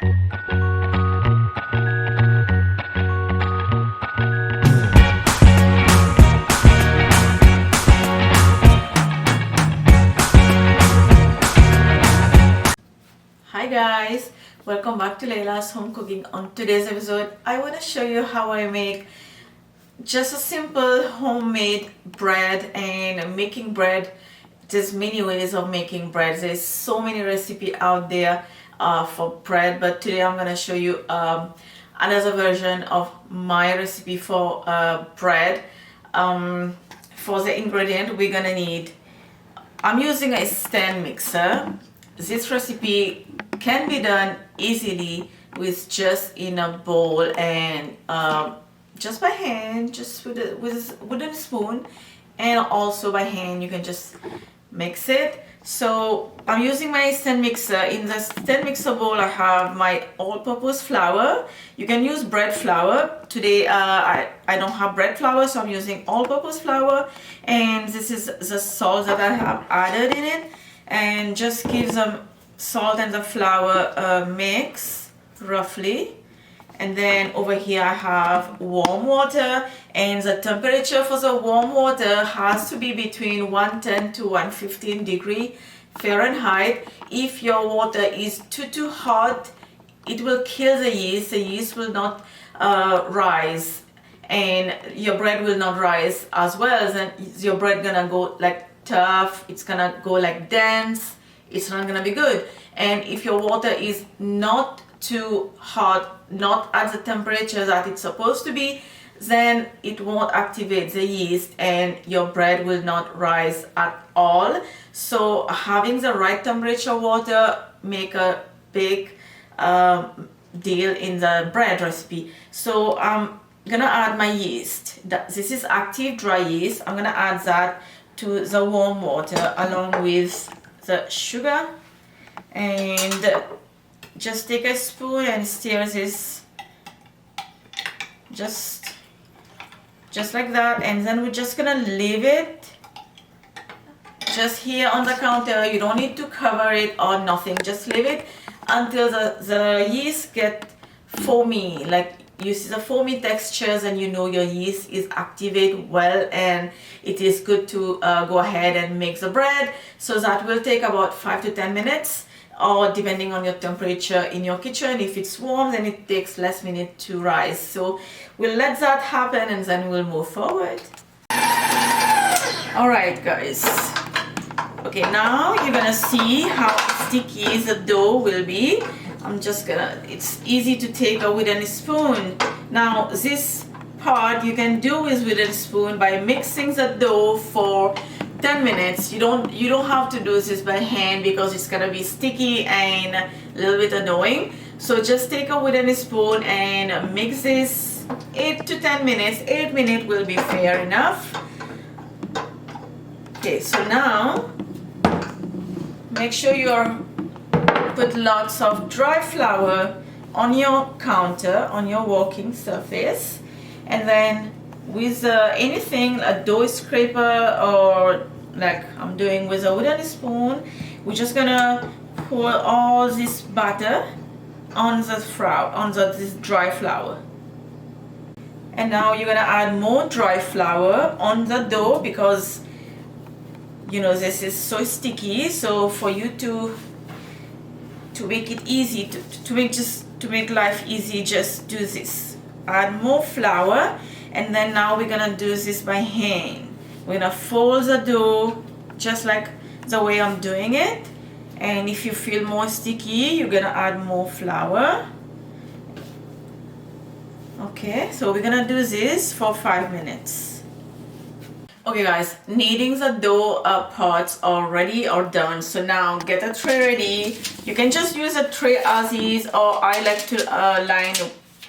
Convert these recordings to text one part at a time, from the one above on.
Hi guys, welcome back to Laila's Home Cooking. On today's episode, I want to show you how I make just a simple homemade bread. And making bread, there's many ways of making bread. There's so many recipes out there for bread, but today I'm going to show you another version of my recipe for bread. For the ingredient, we're going to need, I'm using a stand mixer. This recipe can be done easily with just in a bowl and just by hand, just with a wooden spoon, and also by hand you can just mix it. So I'm using my stand mixer. In the stand mixer bowl I have my all-purpose flour. You can use bread flour. Today I don't have bread flour, so I'm using all-purpose flour, and this is the salt that I have added in it, and just give them salt and the flour mix roughly. And then over here I have warm water, and the temperature for the warm water has to be between 110 to 115 degree Fahrenheit. If your water is too hot, it will kill the yeast. The yeast will not rise, and your bread will not rise as well. Then your bread gonna go like tough, it's gonna go like dense, it's not gonna be good. And if your water is not too hot, not at the temperature that it's supposed to be, then it won't activate the yeast and your bread will not rise at all. So having the right temperature water make a big deal in the bread recipe. So I'm gonna add my yeast. This is active dry yeast. I'm gonna add that to the warm water along with the sugar, and just take a spoon and stir this just like that, and then we're just gonna leave it just here on the counter. You don't need to cover it or nothing, just leave it until the yeast get foamy, like you see the foamy textures, and you know your yeast is activated well and it is good to go ahead and make the bread. So that will take about 5 to 10 minutes, or depending on your temperature in your kitchen. If it's warm, then it takes less minutes to rise. So we'll let that happen and then we'll move forward. Alright guys, okay, now you're gonna see how sticky the dough will be. It's easy to take a wooden spoon. Now this part you can do with wooden spoon by mixing the dough for 10 minutes. You don't have to do this by hand because it's gonna be sticky and a little bit annoying. So just take a wooden spoon and mix this 8 to 10 minutes. 8 minutes will be fair enough. Okay, so now make sure you put lots of dry flour on your counter, on your working surface, and then with anything, a dough scraper, or like I'm doing with a wooden spoon, we're just gonna pour all this batter on this dry flour. And now you're gonna add more dry flour on the dough because you know this is so sticky. So for you to make it easy, to make life easy, just do this. Add more flour, and then now we're gonna do this by hand. We're gonna fold the dough just like the way I'm doing it, and if you feel more sticky, you're gonna add more flour. Okay, so we're gonna do this for 5 minutes. Okay guys, kneading the dough parts are ready or done. So now get a tray ready. You can just use a tray as is, or I like to line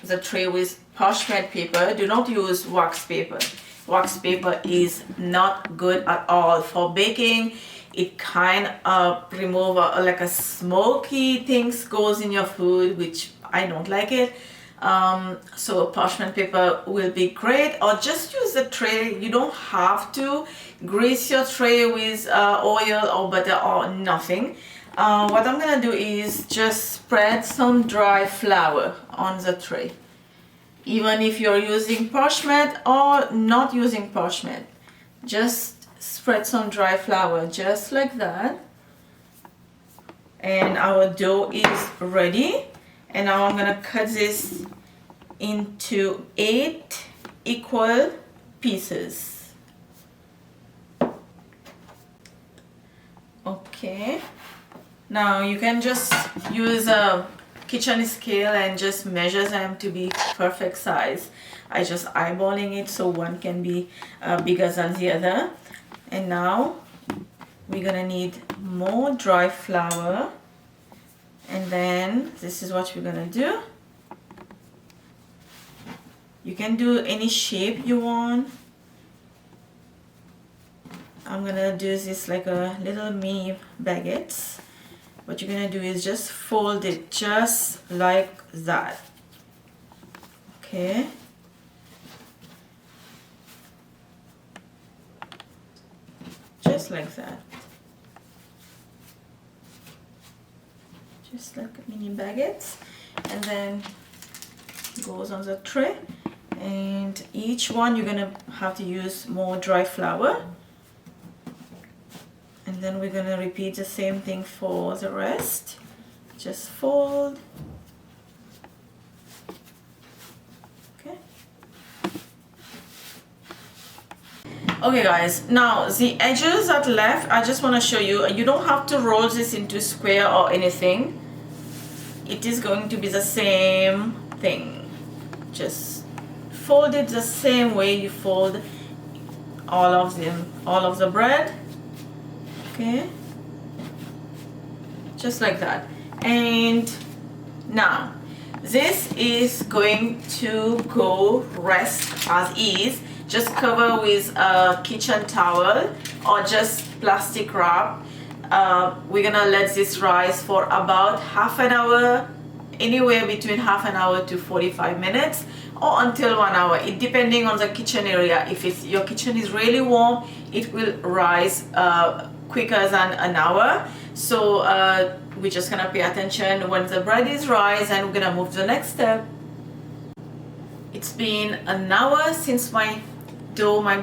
the tray with parchment paper. Do not use wax paper. Wax paper is not good at all for baking. It kind of remove like a smoky things goes in your food, which I don't like it. So parchment paper will be great, or just use the tray. You don't have to grease your tray with oil or butter or nothing. What I'm gonna do is just spread some dry flour on the tray. Even if you're using parchment or not using parchment, just spread some dry flour just like that. And our dough is ready. And now I'm gonna cut this into 8 equal pieces. Okay. Now you can just use a kitchen scale and just measure them to be perfect size. I just eyeballing it so one can be bigger than the other. And now we're gonna need more dry flour. And then this is what we're gonna do. You can do any shape you want. I'm gonna do this like a little mini baguettes. What you're gonna do is just fold it just like that. Okay. Just like that. Just like mini baguettes. And then goes on the tray. And each one you're gonna have to use more dry flour. And then we're gonna repeat the same thing for the rest. Just fold. Okay. Okay guys, now the edges that left, I just want to show you, you don't have to roll this into square or anything. It is going to be the same thing. Just fold it the same way you fold all of the bread. Okay, just like that. And now this is going to go rest as is. Just cover with a kitchen towel or just plastic wrap. We're gonna let this rise for about half an hour, anywhere between half an hour to 45 minutes or until 1 hour, it depending on the kitchen area. If your kitchen is really warm, it will rise quicker than an hour. So we're just gonna pay attention when the bread is rise, and we're gonna move to the next step. It's been an hour since my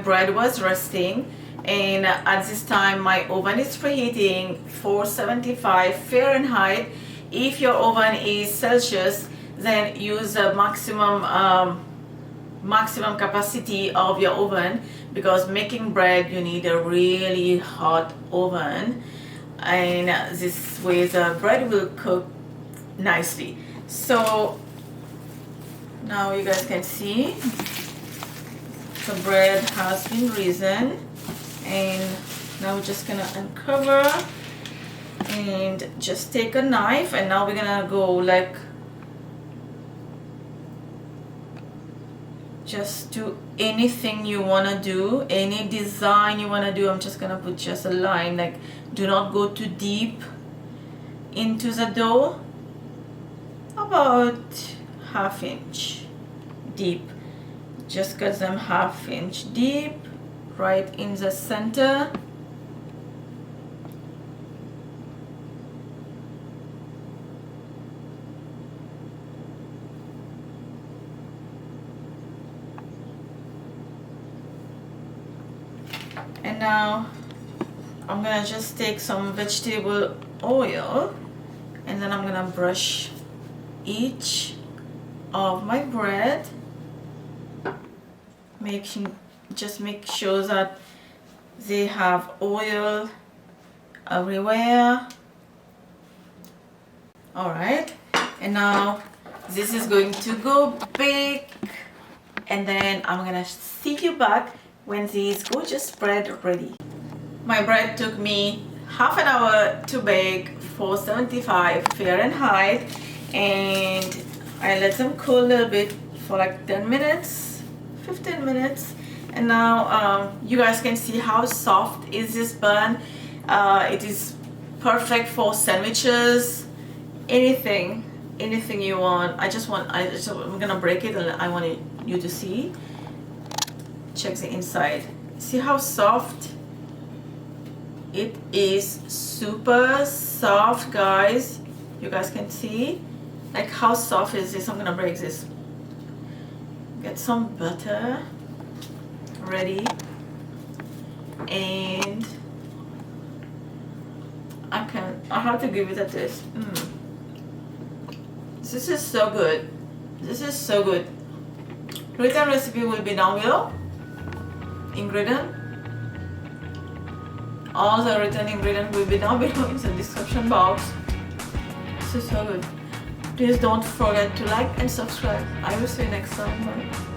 bread was resting, and at this time my oven is preheating 475 Fahrenheit. If your oven is Celsius, then use the maximum capacity of your oven, because making bread you need a really hot oven, and this way the bread will cook nicely. So now you guys can see the bread has been risen, and now we're just gonna uncover and just take a knife, and now we're gonna go like, just do anything you want to do, any design you want to do. I'm just gonna put just a line, like do not go too deep into the dough, about ½ inch deep. Just cut them ½ inch deep right in the center. And now I'm gonna just take some vegetable oil, and then I'm gonna brush each of my bread. Just make sure that they have oil everywhere. Alright, and now this is going to go bake, and then I'm gonna see you back when these gorgeous bread ready. My bread took me ½ an hour to bake, 475 Fahrenheit, and I let them cool a little bit for like 10 minutes, 15 minutes. And now you guys can see how soft is this bun. It is perfect for sandwiches, anything you want. I'm gonna break it, and I want you to see. Check the inside. See how soft? It is super soft, guys. You guys can see like how soft is this. I'm gonna break this. Get some butter ready, and I have to give it a taste. This is so good. This is so good. Written recipe will be down below. Ingredient. All the written ingredients will be down below in the description box. This is so good. Please don't forget to like and subscribe. I will see you next time. Bye.